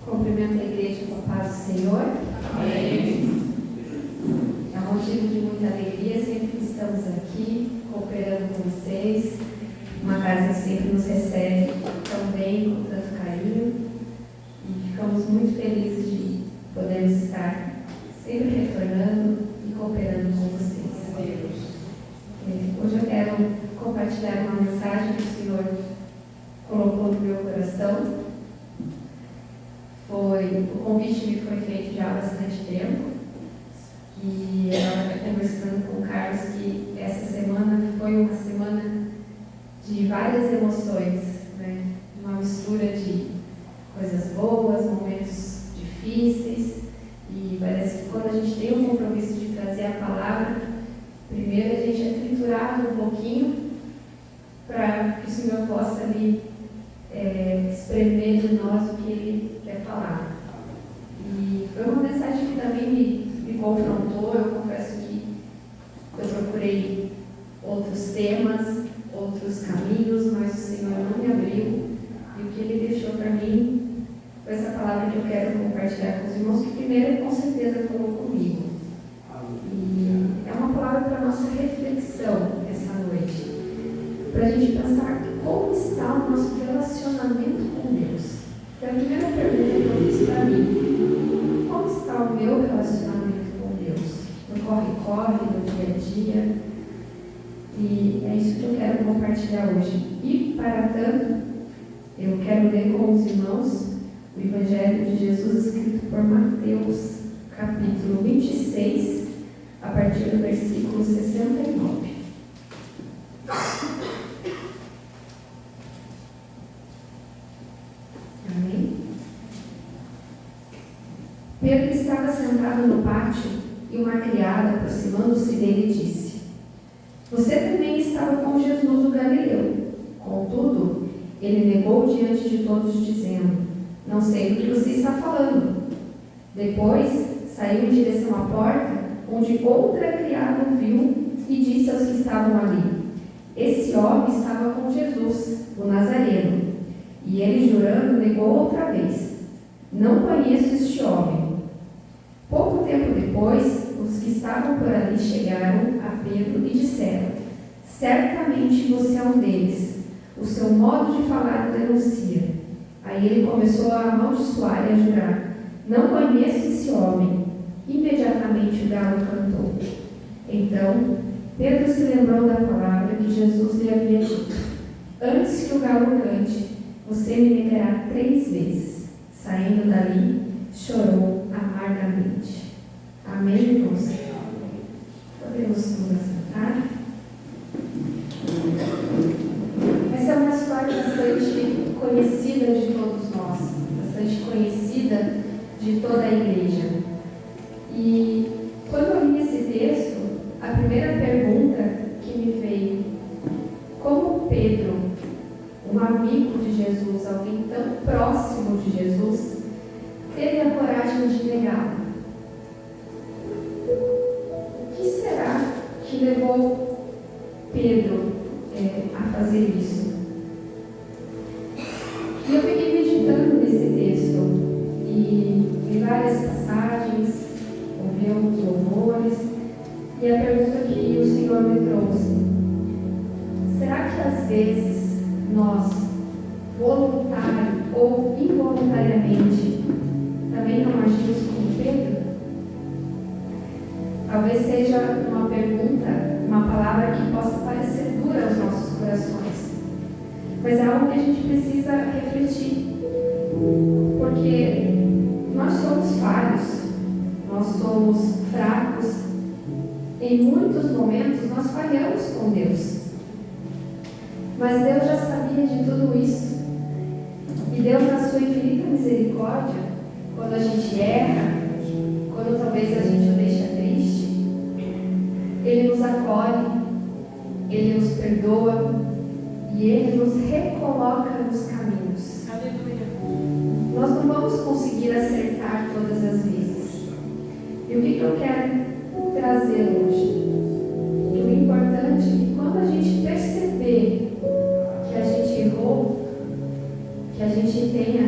Cumprimento a igreja com a paz do Senhor. Amém. É um motivo de muita alegria sempre que estamos aqui, cooperando com vocês. Uma casa que sempre nos recebe tão bem, com tanto carinho. E ficamos muito felizes de podermos estar sempre retornando e cooperando com vocês. Hoje eu quero compartilhar uma mensagem que o Senhor colocou no meu coração. O convite me foi feito já há bastante tempo. E eu estava conversando com o Carlos que essa semana foi uma semana de várias emoções, né? Uma mistura de coisas boas, momentos difíceis. E parece que quando a gente tem um compromisso de trazer a palavra, primeiro a gente é triturado um pouquinho para que o Senhor possa ali espremer de nós o que Ele quer falar. E foi uma mensagem que também me confrontou. Eu confesso que eu procurei outros temas, outros caminhos, mas o Senhor não me abriu. E o que Ele deixou para mim foi essa palavra que eu quero compartilhar com os irmãos, que primeiro com certeza falou comigo. E é uma palavra para a nossa reflexão essa noite, para a gente pensar como está o nosso relacionamento com Deus. Foi a primeira pergunta que eu fiz para mim. Como está o meu relacionamento com Deus? No corre-corre, no dia a dia. E é isso que eu quero compartilhar hoje. E, para tanto, eu quero ler com os irmãos o Evangelho de Jesus escrito por Mateus, capítulo 26, a partir do versículo 69. Amém? Pedro estava sentado no pátio e uma criada, aproximando-se dele, disse: Você também estava com Jesus o Galileu. Contudo, ele negou diante de todos, dizendo: Não sei do que você está falando. Depois, saiu em direção à porta, onde outra criada o viu e disse aos que estavam ali: Esse homem estava com Jesus, o Nazareno. E ele, jurando, negou outra vez: Não conheço este homem. Pouco tempo depois, os que estavam por ali chegaram a Pedro e disseram: Certamente você é um deles. O seu modo de falar o denuncia. Aí ele começou a amaldiçoar e a jurar: Não conheço esse homem. Imediatamente o galo cantou. Então, Pedro se lembrou da palavra que Jesus lhe havia dito: Antes que o galo cante, você me negará 3 vezes. Saindo dali, chorou amargamente. Amém, irmãos? Podemos nos assentar? Essa é uma história bastante conhecida de todos nós, bastante conhecida de toda a igreja. E quando eu li esse texto, a primeira pergunta que me veio: como Pedro, um amigo de Jesus, alguém tão próximo de Jesus, teve a coragem de negá-lo? O que será que levou Pedro a fazer isso? E eu fiquei meditando nesse texto e em várias passagens, ouvi alguns louvores, e a pergunta que o Senhor me trouxe: será que às vezes nós, voluntário ou involuntariamente, também não agimos como Pedro? Talvez seja uma pergunta, uma palavra que possa parecer dura aos nossos corações, mas é algo que a gente precisa refletir, porque nós somos falhos, nós somos fracos, em muitos momentos nós falhamos com Deus. Mas Deus já sabia de tudo isso. E Deus, na sua infinita misericórdia, quando a gente erra, quando talvez a gente o deixa triste, Ele nos acolhe, Ele nos perdoa e Ele nos recoloca nos caminhos. Aleluia. Nós não vamos conseguir acertar todas as vezes. E o que eu quero trazer hoje? Que o importante é que quando a gente perceber que a gente errou, que a gente tenha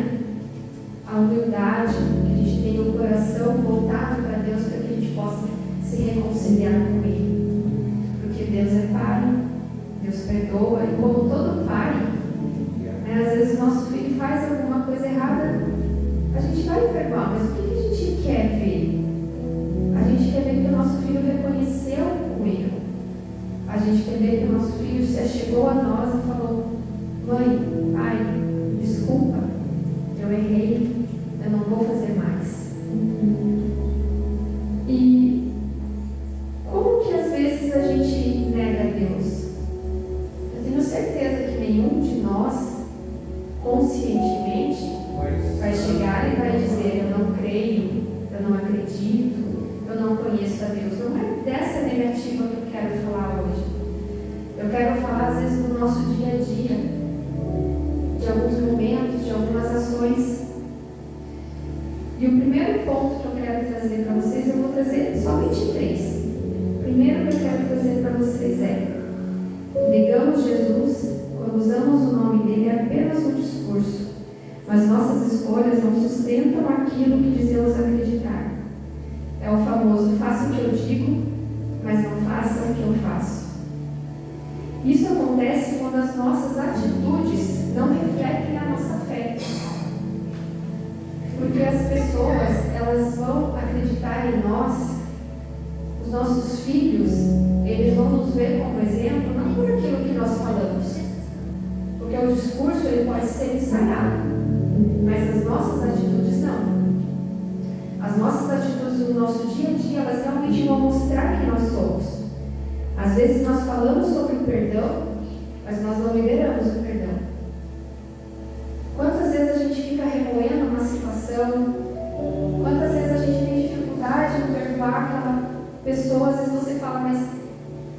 a humildade, que a gente tenha o coração voltado para Deus para que a gente possa se reconciliar com Ele. Porque Deus é Pai, Deus perdoa, e como todo pai, né, às vezes o nosso filho faz alguma coisa errada, a gente vai perdoar, mas o que a gente quer ver? A gente quer ver que o nosso filho reconheceu o erro. A gente quer ver que o nosso filho se achegou a nós e falou: mãe, pai, desculpa, eu errei, eu não vou fazer mais. E como que às vezes a gente nega a Deus? Eu tenho certeza que nenhum de nós, conscientemente, vai chegar e vai dizer: eu não creio, eu não acredito, eu não conheço a Deus. Não é dessa negativa que eu quero falar hoje. Eu quero falar às vezes do nosso dia a dia, de alguns momentos, de algumas ações. E o primeiro ponto que eu quero trazer para vocês, eu vou trazer somente 3. O primeiro que eu quero trazer para vocês é: negamos Jesus quando usamos o nome dele apenas no discurso, mas nossas escolhas não sustentam aquilo que dizemos acreditar. É o famoso: faça o que eu digo, mas não faça o que eu faço. Isso acontece quando as nossas atitudes não refletem a nossa fé. Porque as pessoas, elas vão acreditar em nós, os nossos filhos, eles vão nos ver como exemplo, não por aquilo que nós falamos. Porque o discurso, ele pode ser ensaiado, mas as nossas atitudes não. As nossas atitudes no nosso dia a dia, elas realmente vão mostrar quem nós somos. Às vezes nós falamos sobre o perdão, mas nós não liberamos o perdão. Quantas vezes a gente fica remoendo uma situação? Quantas vezes a gente tem dificuldade em perdoar aquela pessoa? Às vezes você fala: mas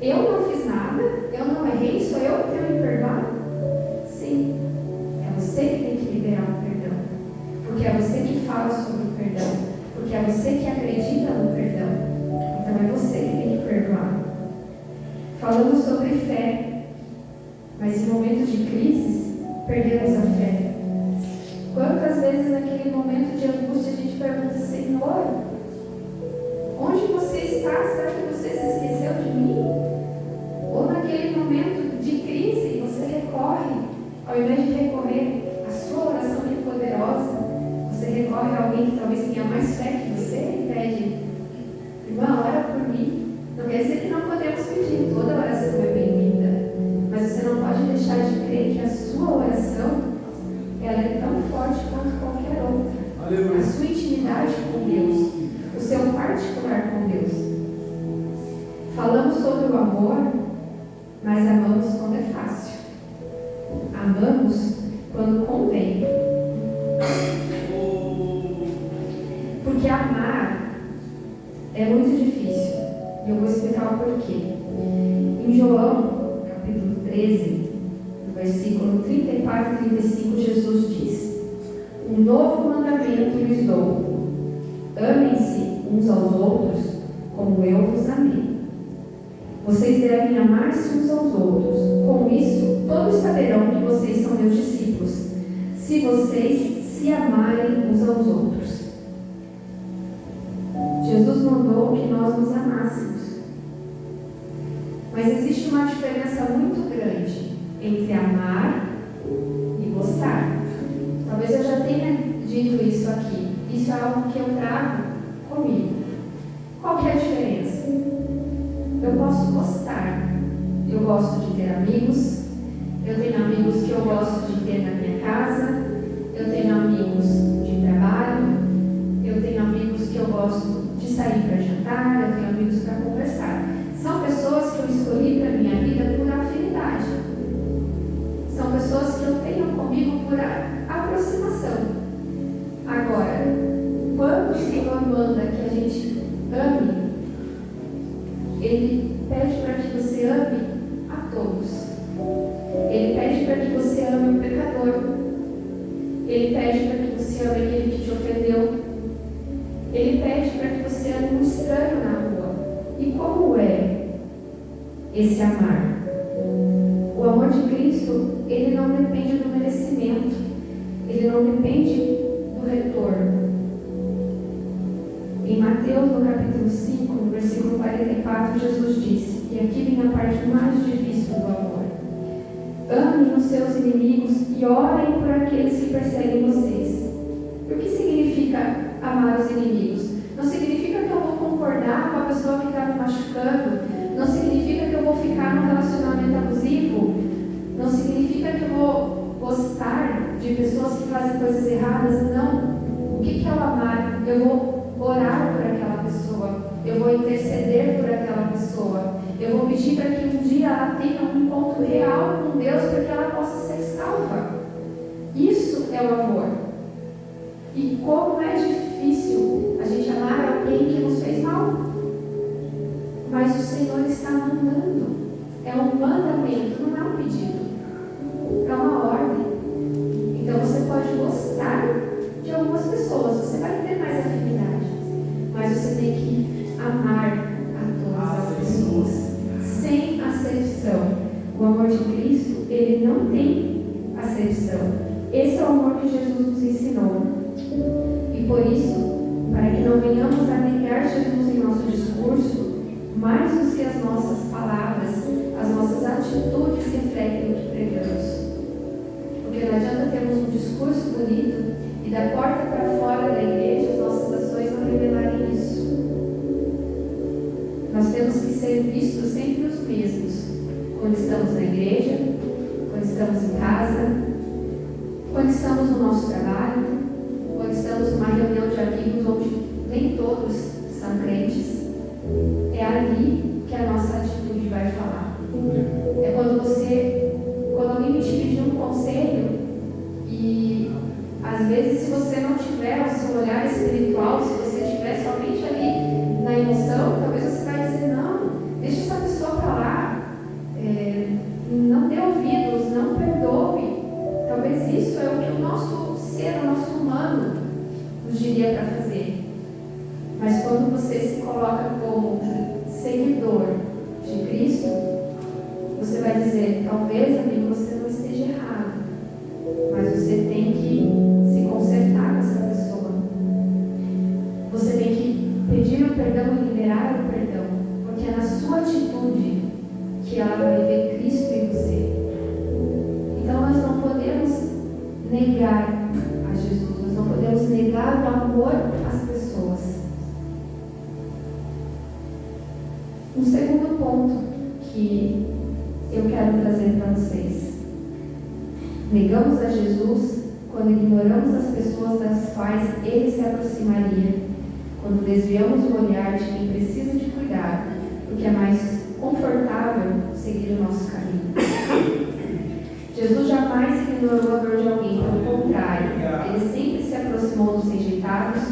eu não fiz nada, eu não errei, sou eu que tenho que perdoar? Sim, é você que tem que liberar o perdão. Porque é você que fala sobre o perdão. Porque é você que acredita no perdão. Então é você que tem que perdoar. Falamos sobre fé, mas em momentos de crise, perdemos a fé. Quantas vezes naquele momento de angústia a gente pergunta: Senhor, onde você está? Será que você se esqueceu de mim? Ou naquele momento de crise você recorre, ao invés de recorrer à sua oração que é poderosa, você recorre a alguém que talvez tenha mais fé que você e pede: irmã, ora por mim. Não quer dizer que não podemos pedir, toda oração é bem-vinda, mas você não pode deixar de crer que a sua oração, ela é tão forte quanto qualquer outra. Aleluia. A sua intimidade com Deus, o seu particular com Deus. Falamos sobre o amor, mas amamos quando é fácil. Amamos quando convém. Porque amar é muito difícil. E eu vou explicar o porquê. Em João, capítulo 13, no versículo 34 e 35, Jesus diz: um novo mandamento lhes dou: amem-se uns aos outros como eu vos amei. Vocês devem amar-se uns aos outros. Com isso, todos saberão que vocês são meus discípulos, se vocês se amarem uns aos outros. Jesus mandou que nós nos amássemos. Mas existe uma diferença muito grande entre amar e gostar. Talvez eu já tenha dito isso aqui. Isso é algo que eu trago comigo. Qual que é a diferença? Eu posso gostar. Eu gosto de ter amigos. Eu tenho amigos que eu gosto de ter na minha casa. Eu tenho amigos de trabalho. Eu tenho amigos que eu gosto de sair para jantar. Eu tenho amigos para conversar. São pessoas que eu escolhi para a minha vida por afinidade. São pessoas que eu tenho comigo por aproximação. Agora, quando o Senhor manda que a gente ame, Ele pede para que você ame a todos. Ele pede para que você ame o pecador. Ele pede para que você ame aquele que te ofendeu. Ele pede para que você ame um estranho na rua. E como é esse amar? O amor de Cristo, ele não depende do merecimento. Ele não depende do do retorno. Em Mateus, no capítulo 5, no versículo 44, Jesus disse, e aqui vem a parte mais difícil do amor: amem os seus inimigos e orem por aqueles que perseguem vocês. O que significa amar os inimigos? Não significa que eu vou concordar com a pessoa que está me machucando, não significa que eu vou ficar num relacionamento abusivo, não significa que eu vou gostar de pessoas que fazem coisas erradas, não. O que é o amar? Eu vou orar por aquela pessoa, eu vou interceder por aquela pessoa, eu vou pedir para que um dia ela tenha um encontro real com Deus para que ela possa ser salva. Isso é o amor. E como é difícil a gente amar alguém que nos fez mal. Mas o Senhor está mandando. É um mandamento, não é um pedido. É uma ordem. Então você pode gostar de algumas pessoas, você vai ter mais afinidade. Mas você tem que amar a todas as pessoas, sem acepção. O amor de Cristo, ele não tem acepção. Esse é o amor que Jesus nos ensinou. E por isso, para que não venhamos a negar Jesus em nosso discurso, mais do que as nossas palavras, as nossas atitudes refletem o que pregamos. Porque não adianta termos um discurso bonito e da porta para fora da igreja as nossas ações não revelarem isso. Nós temos que ser vistos sempre os mesmos, quando estamos na igreja, quando estamos em casa, quando estamos no nosso trabalho, quando estamos numa reunião de amigos onde nem todos são crentes. É ali que a nossa atitude vai falar. É quando alguém me te pedir um conselho e às vezes se você não tiver o seu olhar espiritual, se você estiver somente ali na emoção, talvez você vai dizer, não, deixa essa pessoa para lá, não dê ouvidos, não perdoe. Talvez isso é o que o nosso ser, o nosso humano nos diria para fazer. Mas quando você se coloca como seguidor de Cristo, você vai dizer, talvez, amigo, você não esteja errado, mas você tem que se consertar com essa pessoa. Você tem que pedir o perdão e liberar o perdão, porque é na sua atitude que ela vai ver Cristo em você. Então nós não podemos negar a Jesus, nós não podemos negar o amor às pessoas. Um segundo ponto que eu quero trazer para vocês: negamos a Jesus quando ignoramos as pessoas das quais Ele se aproximaria, quando desviamos o olhar de quem precisa de cuidado, porque é mais confortável seguir o nosso caminho. Jesus jamais ignorou a dor de alguém, pelo contrário, Ele sempre se aproximou dos rejeitados,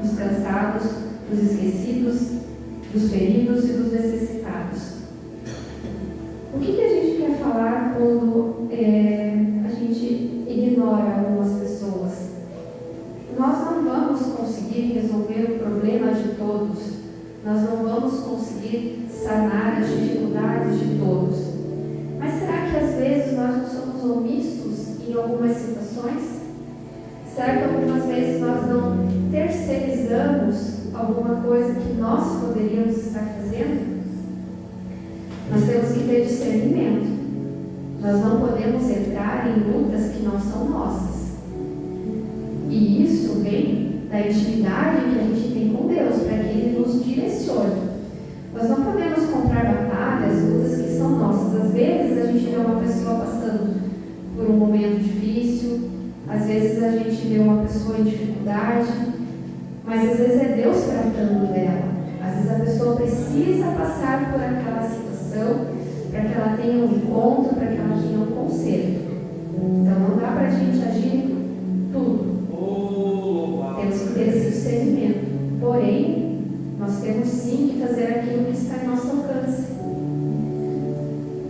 dos cansados, dos esquecidos, dos feridos e dos necessitados. O que a gente quer falar quando a gente ignora algumas pessoas? Nós não vamos conseguir resolver o problema de todos, nós não vamos conseguir sanar as dificuldades de todos. Mas será que às vezes nós não somos omissos em algumas situações? Será que algumas vezes nós não terceirizamos alguma coisa que nós poderíamos estar fazendo? Nós temos que ter discernimento. Nós não podemos entrar em lutas que não são nossas. E isso vem da intimidade que a gente tem com Deus, para que Ele nos direcione. Nós não podemos comprar batalhas, lutas que são nossas. Às vezes a gente vê uma pessoa passando por um momento difícil, às vezes a gente vê uma pessoa em dificuldade, mas às vezes é Deus tratando dela. Às vezes a pessoa precisa passar por aquela situação para que ela tenha um encontro, para que ela tenha um conserto. Então não dá para a gente agir em tudo. Temos que ter esse discernimento. Porém, nós temos sim que fazer aquilo que está em nosso alcance.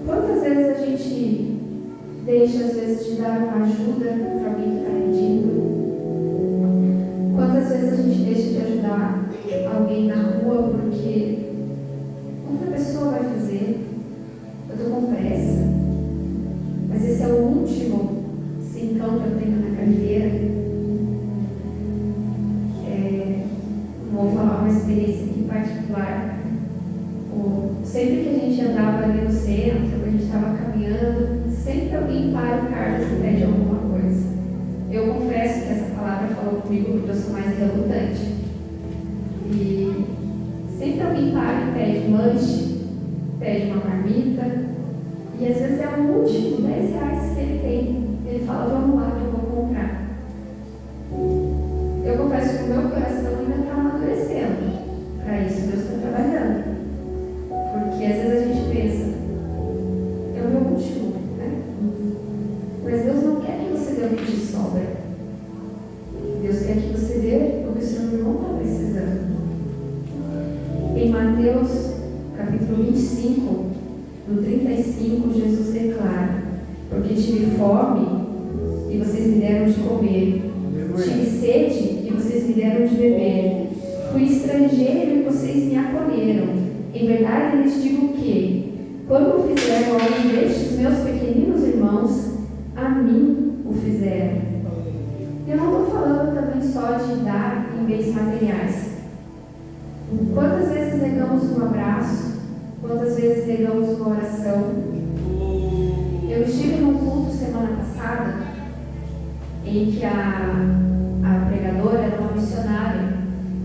Quantas vezes a gente deixa, às vezes, de dar uma ajuda para alguém que está pedindo? Quantas vezes a gente deixa de ajudar alguém na rua porque outra pessoa vai fazer? Eu estou com pressa. Mas esse é o último cincão que eu tenho na carteira. experiência aqui particular. Sempre que a gente andava ali no centro, a gente estava caminhando, sempre alguém para o Carlos e pede alguma coisa. Eu confesso que essa palavra falou comigo porque eu sou mais relutante. E sempre alguém para e pede um lanche, pede uma marmita, e às vezes é o último 10 reais que ele tem. Ele fala, vamos lá que eu vou comprar. Eu confesso que o meu coração ainda está amadurecendo. Para isso, Deus está trabalhando. Porque às vezes a gente pensa, é o meu último, né? Mas Deus não quer que você dê o que te sobra. Deus quer que você dê o que o seu irmão está precisando. Em Mateus, capítulo 25, no 35, Jesus declara: porque tive fome e vocês me deram de comer, tive sede e vocês me deram de beber, fui estrangeiro e vocês me acolheram. Em verdade, lhes digo que, quando fizeram a um destes meus pequeninos irmãos, a mim o fizeram. Eu não estou falando também só de dar em bens materiais. Quantas vezes negamos um abraço? Quantas vezes negamos uma oração? Eu estive num culto semana passada, em que a pregadora era uma missionária,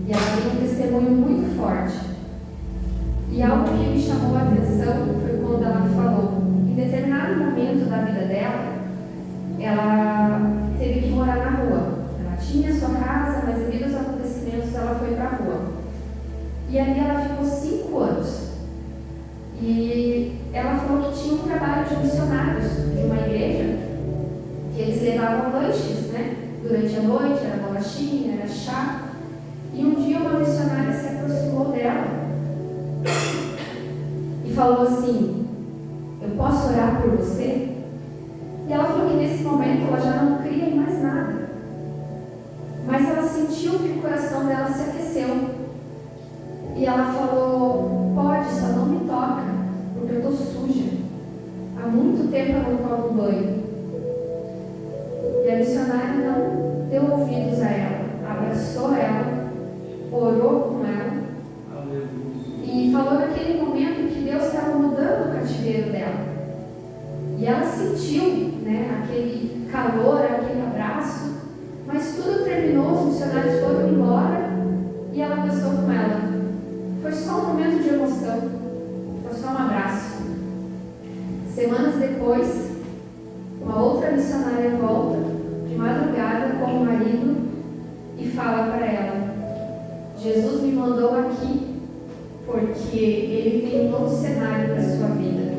e ela teve um testemunho muito forte. E algo que me chamou a atenção foi quando ela falou, em determinado momento da vida dela, ela teve que morar na rua. Ela tinha sua casa, mas devido aos acontecimentos ela foi para a rua. E ali ela ficou 5 anos. E ela falou que tinha um trabalho de missionários de uma igreja, que eles levavam lanches, né? Durante a noite, era bolachinha, era chá. E um dia uma missionária se aproximou dela e falou assim: eu posso orar por você? E ela falou que nesse momento ela já não cria em mais nada, mas ela sentiu que o coração dela se aqueceu. E ela falou: pode, só não me toca, porque eu estou suja. Há muito tempo eu não tomo banho. E a missionária não deu ouvidos a ela, abraçou ela, orou com ela. E falou naquele momento que Deus estava mudando o cativeiro dela. E ela sentiu, né, aquele calor, aquele abraço, mas tudo terminou, os missionários foram embora e ela pensou com ela. Foi só um momento de emoção, foi só um abraço. Semanas depois, uma outra missionária volta de madrugada com o marido e fala para ela: Jesus me mandou aqui porque Ele tem um novo cenário para a sua vida.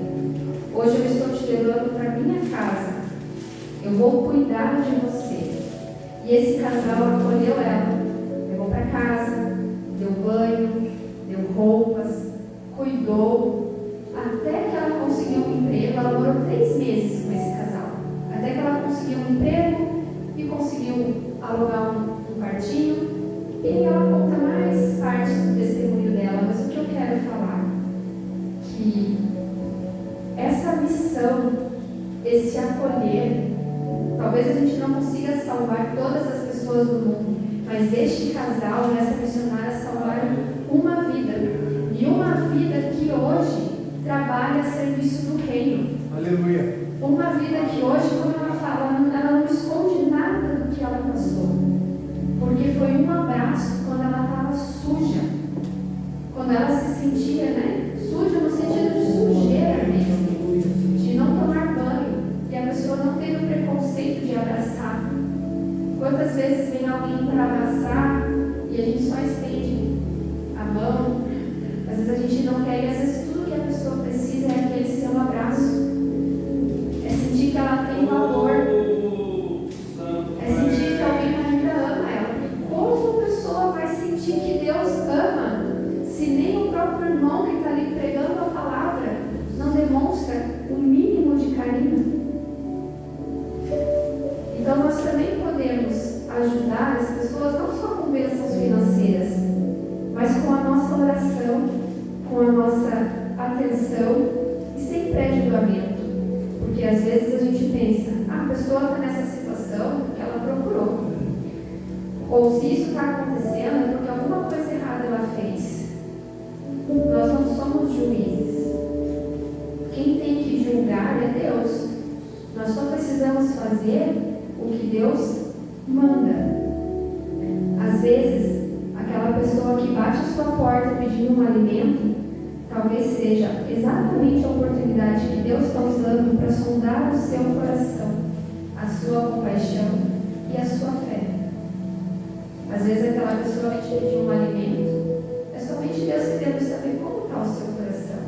Hoje eu estou te levando para minha casa. Eu vou cuidar de você. E esse casal acolheu ela, levou para casa, deu banho, deu roupas, cuidou, até que ela conseguiu um emprego. Ela morou 3 meses com esse casal, até que ela conseguiu um emprego e conseguiu alugar um quartinho. E ela conta mais parte do testemunho dela, mas o que eu quero falar? Que essa missão, esse acolher, talvez a gente não consiga salvar todas as pessoas do mundo, mas este casal, essa missionária, salvaram uma vida. E uma vida que hoje trabalha a serviço do reino. Aleluia. Uma vida que hoje, quando ela fala, ela não esconde nada do que ela passou. Porque foi um abraço quando ela estava suja. Quando ela se sentia, né, suja no sentido de sujeira mesmo. De não tomar banho. E a pessoa não teve o preconceito de abraçar. Quantas vezes vem alguém para abraçar e a gente só estende a mão. Às vezes a gente não quer, e às vezes tudo que a pessoa precisa é aquele seu abraço. É sentir que ela tem valor. É sentir que alguém ainda ama ela. Como a pessoa vai sentir que Deus ama se nem o próprio irmão que está ali pregando a palavra não demonstra o mínimo de carinho? Então nós também podemos ajudar as pessoas não só com bênçãos financeiras, mas com a nossa oração, com a nossa atenção e sem pré-julgamento. Porque às vezes a gente pensa: a pessoa está nessa situação porque ela procurou. Ou se isso está acontecendo é porque alguma coisa errada ela fez. porta pedindo um alimento, talvez seja exatamente a oportunidade que Deus está usando para sondar o seu coração, a sua compaixão e a sua fé. Às vezes aquela pessoa que te pediu um alimento, é somente Deus querendo saber como está o seu coração.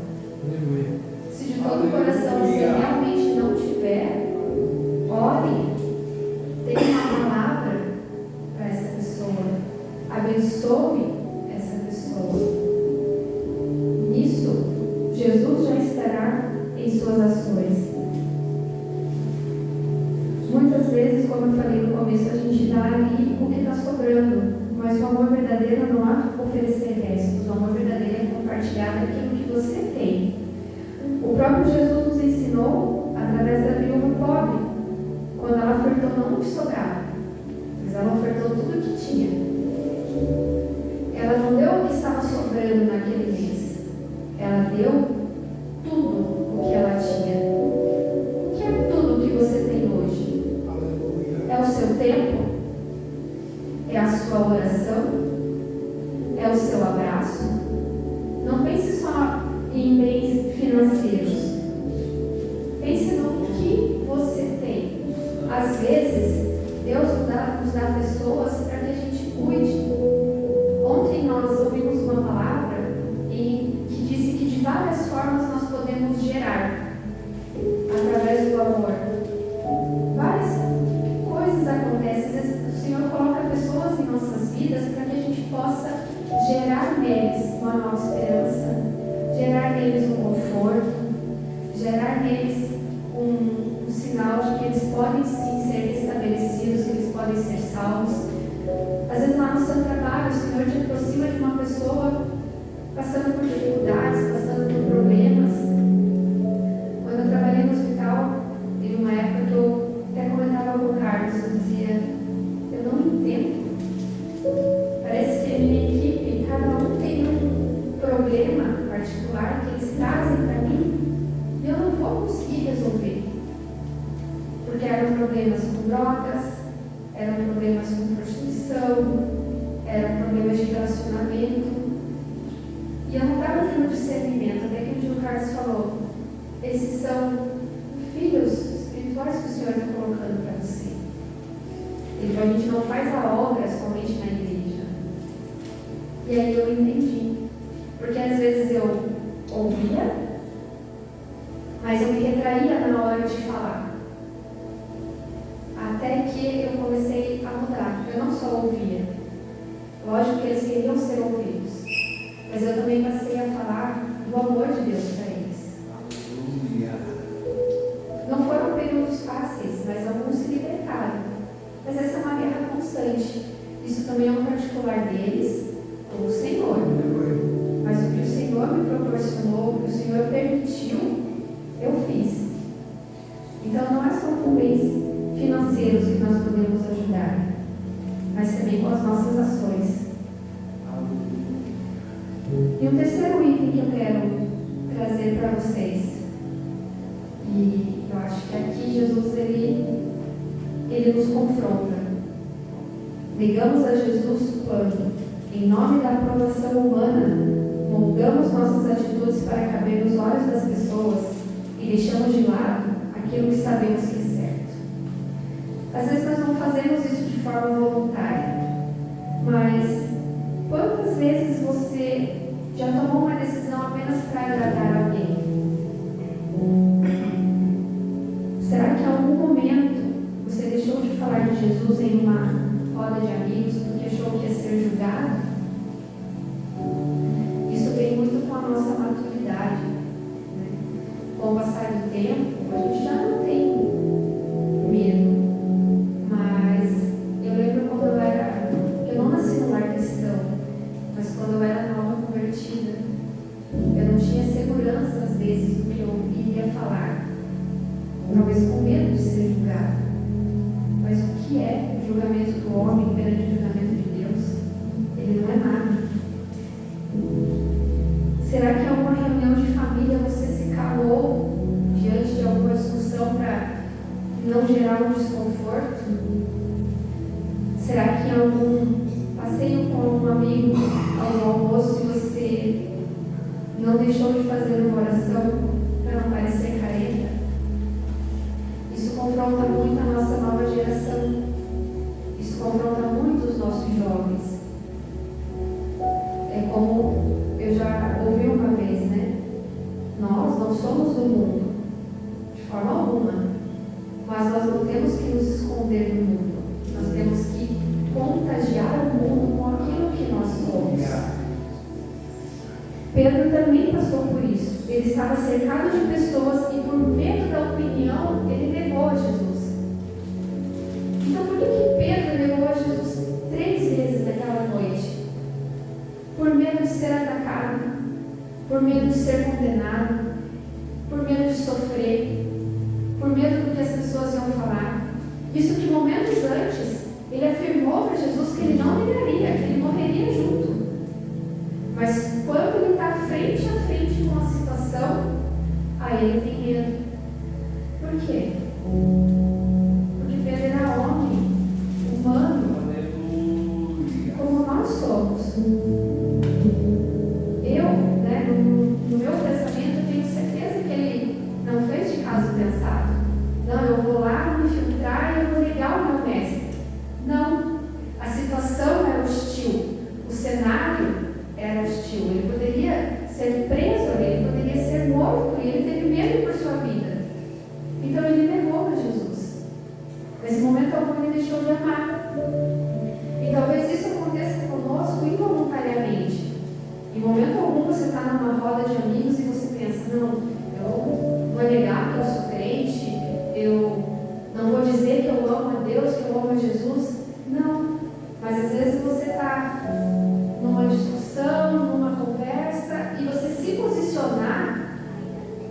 Se de todo o coração você realmente não tiver, ore, tenha uma palavra para essa pessoa, abençoe essa pessoa. Nisso, Jesus já estará em suas ações. Muitas vezes, como eu falei no começo, a gente dá ali o que está sobrando, mas o amor verdadeiro não é oferecer restos, o amor verdadeiro é compartilhar aquilo que você tem. O próprio Jesus nos ensinou através da viúva pobre, quando ela ofertou não o que sobrava, mas ela ofertou tudo o que tinha. Ela não deu o que estava sobrando naquele mês, ela deu tudo o que ela tinha. O que é tudo o que você tem hoje? É o seu tempo? É a sua oração? É o seu abraço? Não pense só em bens financeiros. Pense no que você tem. Às vezes, Deus nos dá pessoas para que a gente cuide. Ontem nós ouvimos uma palavra que disse que de várias formas nós podemos gerar através do amor. Várias coisas acontecem. Às vezes o Senhor coloca pessoas em nossas vidas para que a gente possa gerar neles uma nova esperança, gerar neles um conforto, gerar neles um sinal de que eles podem sim ser estabelecidos, que eles podem ser salvos. Às vezes lá no seu trabalho, o Senhor te aproxima de uma pessoa passando por dificuldades, passando por problemas. Quando eu trabalhei no hospital, teve uma época que eu até comentava com o Carlos, eu dizia, eu não entendo. Parece que a minha equipe, cada um tem um problema particular que eles trazem para mim e eu não vou conseguir resolver. Porque eram problemas com drogas, eram problemas com prostituição, eram problemas de relacionamento. E eu não estava tendo discernimento, até que um dia o Carlos falou, esses são filhos espirituais que o Senhor está colocando para você. Ele falou, a gente não faz a obra somente na igreja. E aí eu entendi. Porque às vezes eu ouvia, mas eu me retraía na hora de falar. Até que eu comecei a mudar. Eu não só ouvia. Lógico que eles queriam ser ouvidos. Mas eu também passei a falar do amor de Deus para eles. Não foram períodos fáceis, mas alguns se libertaram. Mas essa é uma guerra constante. Isso também é um particular deles com o Senhor. Mas o que o Senhor me proporcionou, o que o Senhor permitiu, eu fiz. Então não é só com bens financeiros que nós podemos ajudar, mas também com as nossas ações. E o terceiro item que eu quero trazer para vocês, e eu acho que aqui Jesus ele nos confronta. Negamos a Jesus quando, em nome da aprovação humana, moldamos nossas atitudes para caber nos olhos das pessoas e deixamos de lado aquilo que sabemos que é certo. Às vezes nós não fazemos isso de forma voluntária, mas quantas vezes você já tomou uma decisão apenas para agradar alguém? Será que em algum momento você deixou de falar de Jesus em uma roda de amigos porque achou que ia ser julgado? Isso vem muito com a nossa maturidade, né? Com o passar do tempo, a gente já não tem medo. Mas eu lembro quando eu não nasci num lar cristão, mas quando eu era nova convertida, eu não tinha segurança às vezes do que eu iria falar, talvez com medo de ser julgado. Mas o que é o julgamento do homem perante o julgamento de Deus? Ele não é nada. Será que em alguma reunião de família você se calou diante de alguma discussão para não gerar um desconforto? Será que em algum passeio com algum amigo, algum almoço, você deixou de fazer uma oração para não parecer careta. Isso confronta muito a nossa nova geração. Isso confronta muito os nossos jovens. É como eu já ouvi uma vez, né? Nós não somos do mundo, de forma alguma, mas nós não temos que nos esconder do mundo. Nós temos que contagiar o mundo com aquilo que nós somos. Pedro também passou por isso. Ele estava cercado de pessoas e por medo da opinião, ele negou a Jesus. Então por que Pedro negou a Jesus 3 vezes naquela noite? Por medo de ser atacado, por medo de ser condenado, por medo de sofrer, por medo do que as pessoas iam falar. Isso que momentos antes, ele afirmou para Jesus que ele não negaria, que ele morreria junto. Mas quando ele está frente a frente com a situação, aí ele tem medo. Por quê? Porque Pedro era homem, humano, como nós somos. Eu, né, no meu pensamento, eu tenho certeza que ele não fez de caso pensado. Não, eu vou lá me filtrar e eu vou ligar o meu mestre. Não, a situação era hostil, o cenário era hostil, ele poderia ser preso ali, ele poderia ser morto, e ele teve medo por sua vida. Então ele negou a Jesus. Nesse momento algum ele deixou de amar. E talvez isso aconteça conosco involuntariamente. Em momento algum você está numa roda de amigos e você pensa, não, eu vou negar que eu sou crente, eu não vou dizer que eu amo a Deus, que eu amo a Jesus. Não, mas às vezes você está numa discussão, numa conversa, e você se posicionar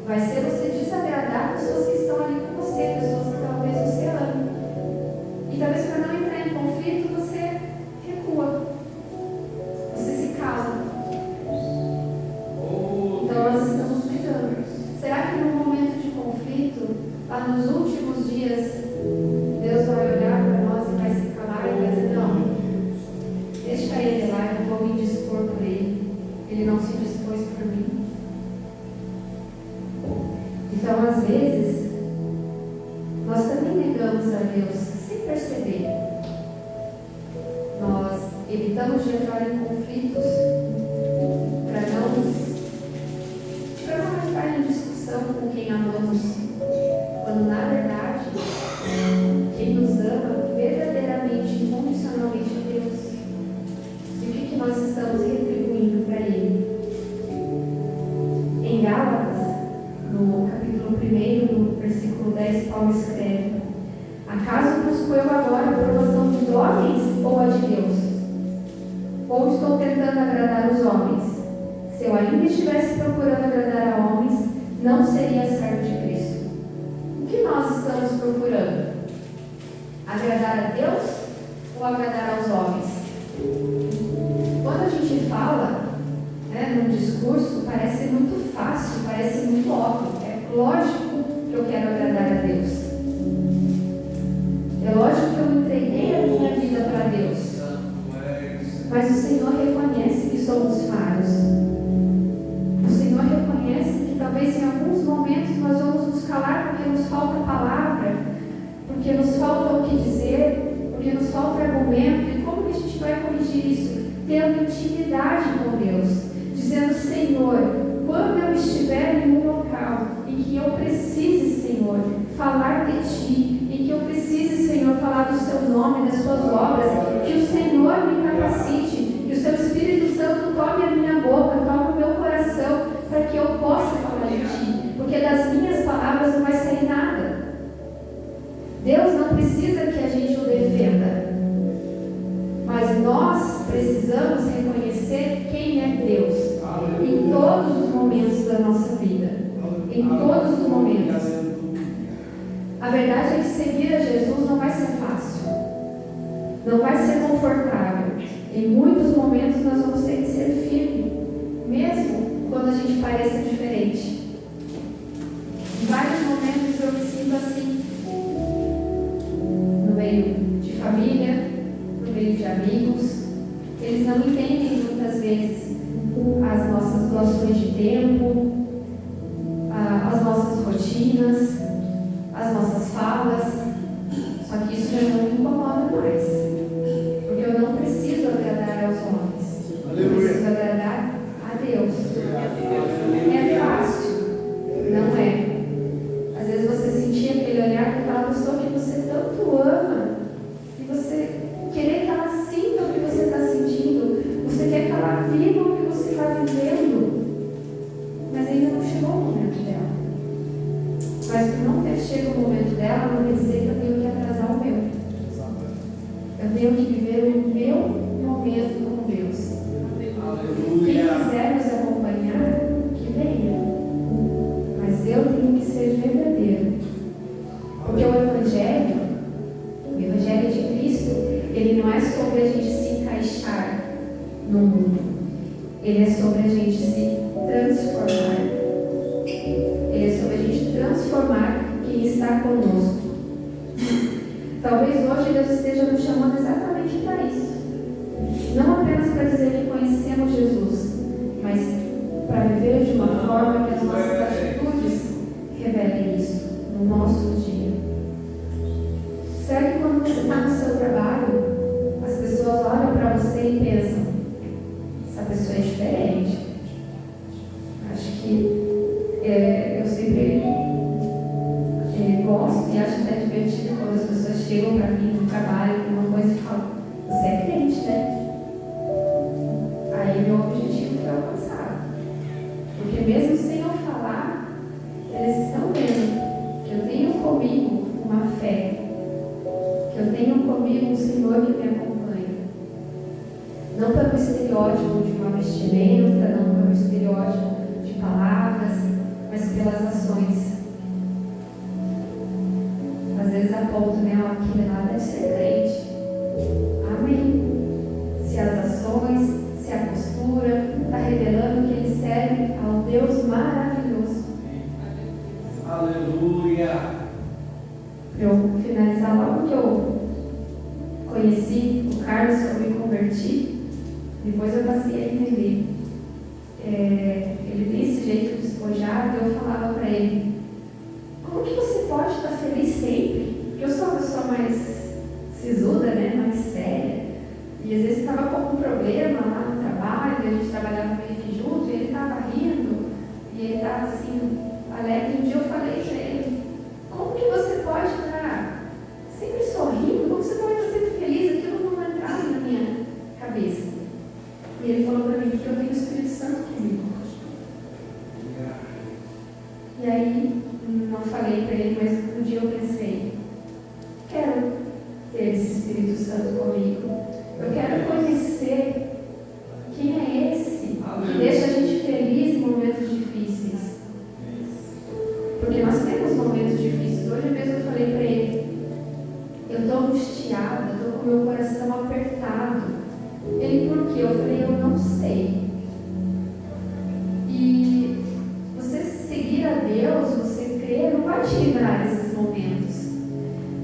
vai ser você desagradar pessoas que estão ali com você, pessoas que talvez você ame. E talvez para não entrar em conflito, você recua, você se cala. Então nós estamos brigando. Será que num momento de conflito, lá nos últimos dias, Deus vai olhar para nós e vai se calar e vai dizer, não, deixa ele lá, eu vou me dispor por ele. Ele não se dispôs por mim. Então, às vezes, nós também negamos a Deus sem perceber. Nós evitamos de entrar em conflitos para não entrar em discussão com quem amamos, quando na verdade quem nos ama verdadeiramente, incondicionalmente é Deus. E o que nós estamos retribuindo para Ele? Em Gálatas, no capítulo 1, no versículo 10, Paulo escreve: acaso busco eu agora a aprovação dos homens ou a de Deus? Ou estou tentando agradar os homens? Se eu ainda estivesse procurando agradar a homens, não seria servo de Cristo. O que nós estamos procurando? Agradar a Deus ou agradar aos homens? Quando a gente fala, né, num discurso, parece muito fácil, parece muito óbvio. É lógico que eu quero agradar a Deus. É lógico que eu entreguei a minha vida para Deus. Mas o Senhor reconhece que somos falhos. O Senhor reconhece que talvez em alguns momentos nós vamos nos calar porque nos falta palavra, porque nos falta o que dizer, porque nos falta argumento. E como que a gente vai corrigir isso? Tendo intimidade com Deus, dizendo: Senhor, quando eu estiver em um local em que eu precise, Senhor, falar de Ti, em que eu precise, Senhor, falar do Seu nome, das Suas obras, que o Senhor me capacite, que o Seu Espírito Santo tome a minha boca, tome o meu coração, para que eu possa falar de Ti, porque das minhas palavras não vai sair nada. Deus não precisa que a gente o defenda, mas nós precisamos reconhecer quem é Deus em todos os momentos da nossa vida, em todos os momentos. A verdade é que seguir a Jesus não vai ser fácil, não vai ser confortável. Em muitos momentos nós vamos ter que ser firmes, mesmo quando a gente pareça diferente. Em vários momentos eu me sinto assim, no meio de família, no meio de amigos. Eles não entendem muitas vezes as nossas doações de tempo, as nossas rotinas, as nossas falas. Só que isso já não me incomoda mais, porque eu não preciso agradar aos homens, eu preciso agradar a Deus. É fácil? Não é. Às vezes você sentia aquele olhar daquela pessoa que você tanto ama, e você querer que ela sinta o que você está sentindo, você quer que ela viva o que você está vivendo, mas ainda não chegou o momento dela. Mas por não ter chegado o momento dela, não quer dizer que eu tenho que atrasar o meu. Eu tenho que viver o meu momento com Deus. Quem quiser nos acompanhar, que venha. Mas eu tenho que ser verdadeiro. Porque o Evangelho de Cristo, ele não é sobre a gente se encaixar no mundo. Ele é sobre a gente se transformar. Ele é sobre a gente transformar quem está conosco. Talvez hoje Deus esteja nos chamando exatamente para isso. Não apenas para dizer que conhecemos Jesus, mas para viver de uma forma que as nossas atitudes revelem isso no nosso dia. Será que quando você está no seu trabalho, as pessoas olham para você e pensam: essa pessoa é diferente? Acho que eu sempre gosto e acho até divertido quando as pessoas chegam para mim no trabalho com uma coisa e falam: você é crente, né? Aí meu objetivo foi alcançado. Porque mesmo sem eu falar, eles estão vendo que eu tenho comigo uma fé, que eu tenho comigo um Senhor que me acompanha. Não pelo estereótipo de uma vestimenta, não pelo estereótipo de palavras, mas pelas ações. Às vezes aponto, né, aquele lá deve ser crente. Amém. Se as ações, se a postura está revelando que ele serve ao Deus maravilhoso. Aleluia. Para eu finalizar, logo que eu conheci o Carlos, que eu me converti, depois eu passei a entender. Ele tem esse jeito despojado, e eu falava para ele: como que você pode estar feliz sempre? Porque eu sou uma pessoa mais sisuda, né? Mais séria. E às vezes estava com um problema lá no trabalho, a gente trabalhava meio que junto, e ele estava rindo, e ele estava assim, alegre. Um dia eu falei para ele: como que você pode estar sempre sorrindo? Como você pode estar sempre feliz? Aquilo não entrava na minha cabeça. E ele falou para mim que eu tenho o Espírito Santo comigo. E aí, não falei para ele, mas um dia eu pensei: quero ter esse Espírito Santo comigo. Eu quero conhecer quem é esse que deixa a gente feliz em momentos difíceis. Porque nós temos momentos difíceis. Hoje mesmo eu falei para ele: eu estou angustiada, eu estou com o meu coração apertado. Ele: por quê? Eu falei: eu não sei. E você seguir a Deus, você crer, não vai te livrar desses momentos.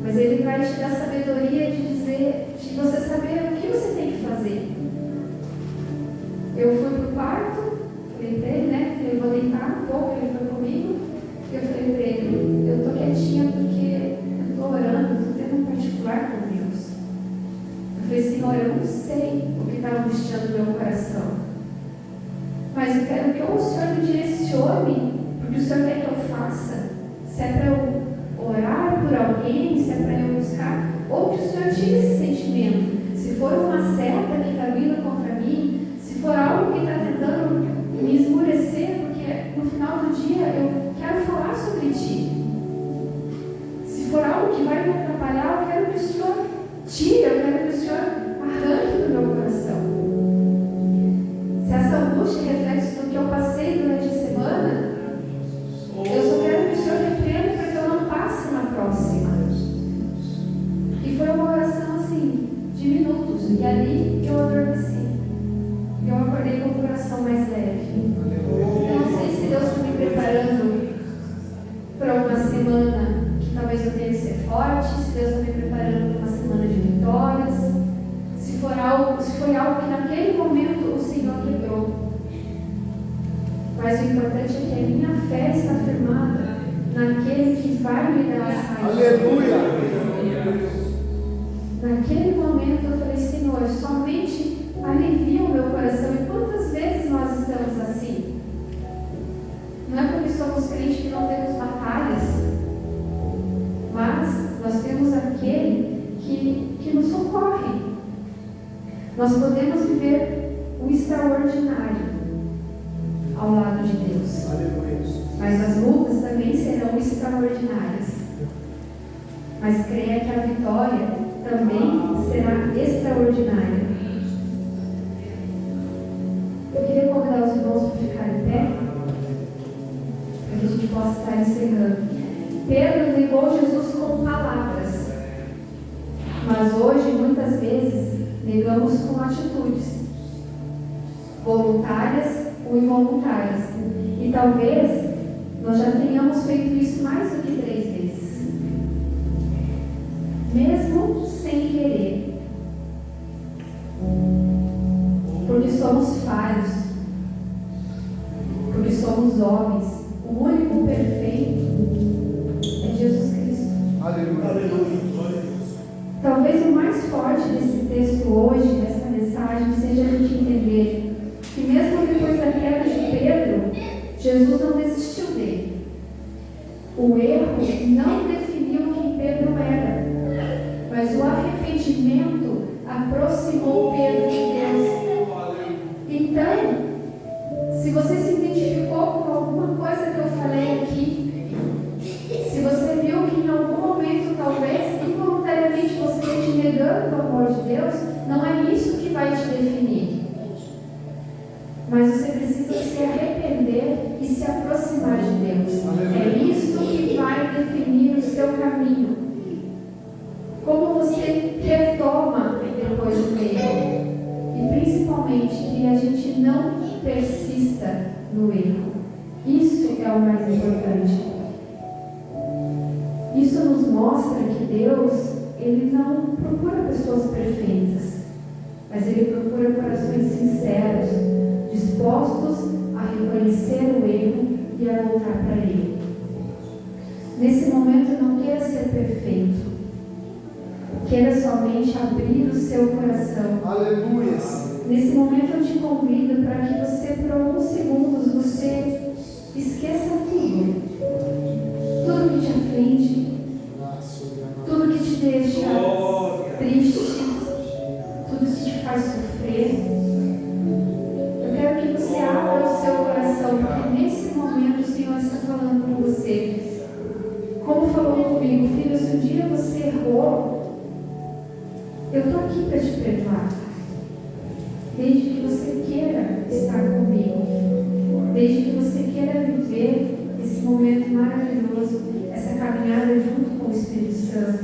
Mas Ele vai te dar sabedoria de dizer, de você saber o que você tem que fazer. Eu fui para o quarto, falei para ele, né? Eu vou deitar um pouco, ele foi comigo. E eu falei para ele: eu estou quietinha porque eu estou orando, estou tendo um particular com Deus. Eu falei: Senhor, eu não sei o que está angustiando o meu coração, mas eu quero que o Senhor me direcione, porque o Senhor quer que eu faça. Se é para eu orar por alguém, se é para eu buscar, ou que o Senhor tire esse sentimento. Se for uma seta que está vindo contra mim, se for algo que está tentando me esmurecer, porque no final do dia eu quero falar sobre Ti. Se for algo que vai me atrapalhar, eu quero que o Senhor tire, eu quero que o Senhor arranque do meu coração. Se essa angústia reflete do que eu passei durante a semana, eu só quero que o Senhor repreenda para que eu não passe na próxima. E foi uma oração assim, de minutos. E ali eu adormeci. Eu acordei com o coração mais leve. Eu não sei se Deus está me preparando para uma semana que talvez eu tenha que ser forte, se Deus está me preparando para uma semana de vitórias, se foi algo que naquele momento o Senhor quebrou. Mas o importante é que a minha fé está firmada naquele que vai me dar a saída. Aleluia! Naquele momento eu falei, Senhor, somente alivia o meu coração. E quantas vezes nós estamos assim? Não é porque somos crentes que não temos batalhas, mas nós temos aquele que nos socorre. Nós podemos viver o extraordinário ao lado de Deus. Aleluia. Mas as lutas também serão extraordinárias. Mas creia que a vitória também será extraordinária. Eu queria convidar os irmãos para ficar em pé, para que a gente possa estar encerrando. Pedro negou Jesus com palavras, mas hoje, muitas vezes, negamos com atitudes, voluntárias ou involuntárias. E talvez nós já tenhamos feito isso mais do que 3 vezes. Mesmo sem querer. Porque somos falhos. Porque somos homens. O único perfeito é Jesus Cristo. Aleluia. Aleluia. Talvez o mais forte desse texto hoje, dessa mensagem, seja a gente entender que mesmo depois da queda de Pedro, Jesus não desistiu dele. O erro não definiu quem Pedro era, mas o arrependimento aproximou Pedro de Deus. Então, se você se identificou com alguma coisa que eu falei aqui, se você viu que em algum momento, talvez, involuntariamente você esteja negando o amor de Deus, não é isso que vai te definir. Mas você precisa se arrepender e se aproximar de Deus. É isso que vai definir o seu caminho. Como você retoma depois do erro. E principalmente que a gente não persista no erro. Isso é o mais importante. Isso nos mostra que Deus, Ele não procura pessoas perfeitas, mas Ele procura corações sinceros, dispostos a reconhecer o erro e a voltar para Ele. Nesse momento, não queira ser perfeito. Queira somente abrir o seu coração. Aleluia. Nesse momento, eu te convido para que você, por alguns segundos, você esqueça tudo. Tudo que te aflige, tudo que te deixa triste, tudo que te faz sofrer. Eu quero que você abra o seu coração, porque nesse momento o Senhor está falando com você. Como falou comigo, filho, se um dia você errou, eu estou aqui para te perdoar. Desde que você queira estar comigo, desde que você queira viver esse momento maravilhoso, essa caminhada junto com o Espírito Santo,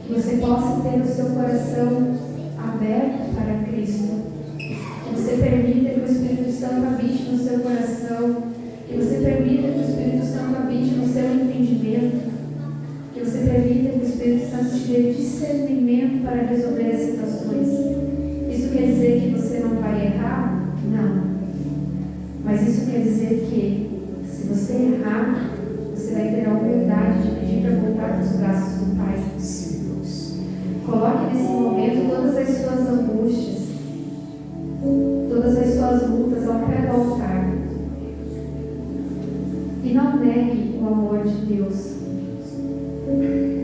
que você possa ter o seu coração aberto para Cristo, que você permita que o Espírito Santo habite no seu coração, que você permita que o Espírito Santo habite no seu entendimento, que você permita que o Espírito Santo te dê discernimento para resolver as situações. Isso quer dizer que você não vai errar? Não. Mas isso quer dizer que, se você errar, você vai ter a humildade de pedir para voltar para os braços do Pai. Sim, Deus. Coloque nesse momento todas as suas angústias, todas as suas lutas ao pé do altar. E não negue o amor de Deus.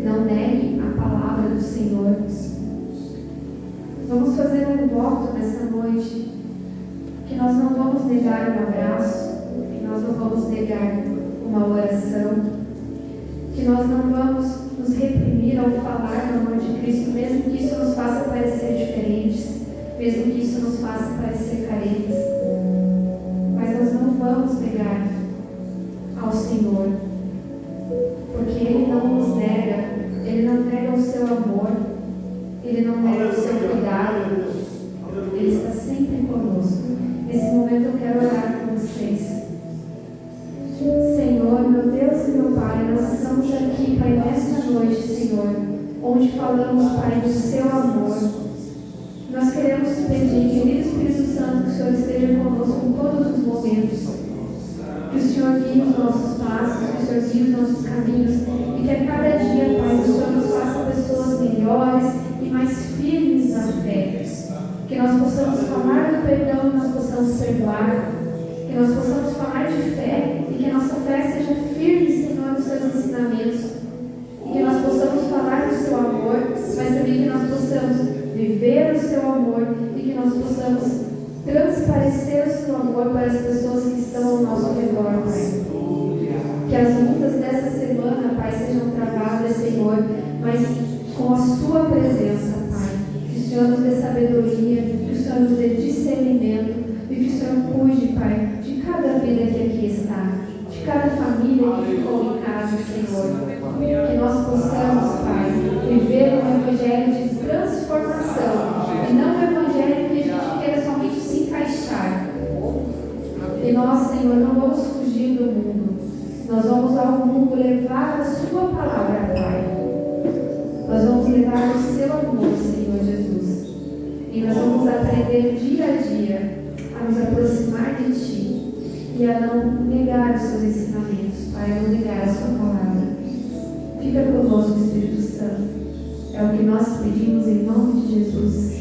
Não negue a palavra do Senhor. Vamos fazer um voto nessa noite, que nós não vamos negar um abraço, que nós não vamos negar uma oração, que nós não vamos nos reprimir ao falar do amor de Cristo, mesmo que isso nos faça parecer diferentes, mesmo que isso nos faça parecer caretas. Mas nós não vamos negar ao Senhor, porque Ele não nos nega, Ele não nega o seu amor, Ele não nega o seu cuidado, Ele está sempre conosco. Nesse momento eu quero orar com vocês. Senhor, meu Deus e meu Pai, nós estamos aqui, Pai, nesta noite, Senhor, onde falamos, Pai, do seu amor. Nós queremos pedir, querido Espírito Santo, que o Senhor esteja conosco em todos os momentos. nossos passos, que o Senhor guie os nossos caminhos e que a cada dia, Pai, o Senhor nos faça pessoas melhores e mais firmes na fé. Que nós possamos falar do perdão e nós possamos perdoar. Que nós possamos falar de fé e que a nossa fé seja firme, Senhor, nos seus ensinamentos. E que nós possamos falar do seu amor, mas também que nós possamos viver o seu amor e que nós possamos transparecer o seu amor para as pessoas que estão ao nosso redor, Pai. Que as lutas dessa semana, Pai, sejam travadas, Senhor, mas com a sua presença, Pai. Que o Senhor nos dê sabedoria, que o Senhor nos dê discernimento e que o Senhor cuide, Pai, de cada vida que aqui está, de cada família que ficou em casa, Senhor. Que nós possamos, Pai, viver um evangelho de transformação e não um evangelho que a gente queira somente se encaixar. E nós, Senhor, não vamos fugir do mundo. Nós vamos ao mundo levar a sua palavra, Pai. Nós vamos levar o seu amor, Senhor Jesus. E nós vamos aprender dia a dia a nos aproximar de Ti e a não negar os seus ensinamentos, Pai, a não negar a sua palavra. Fica conosco, Espírito Santo. É o que nós pedimos em nome de Jesus.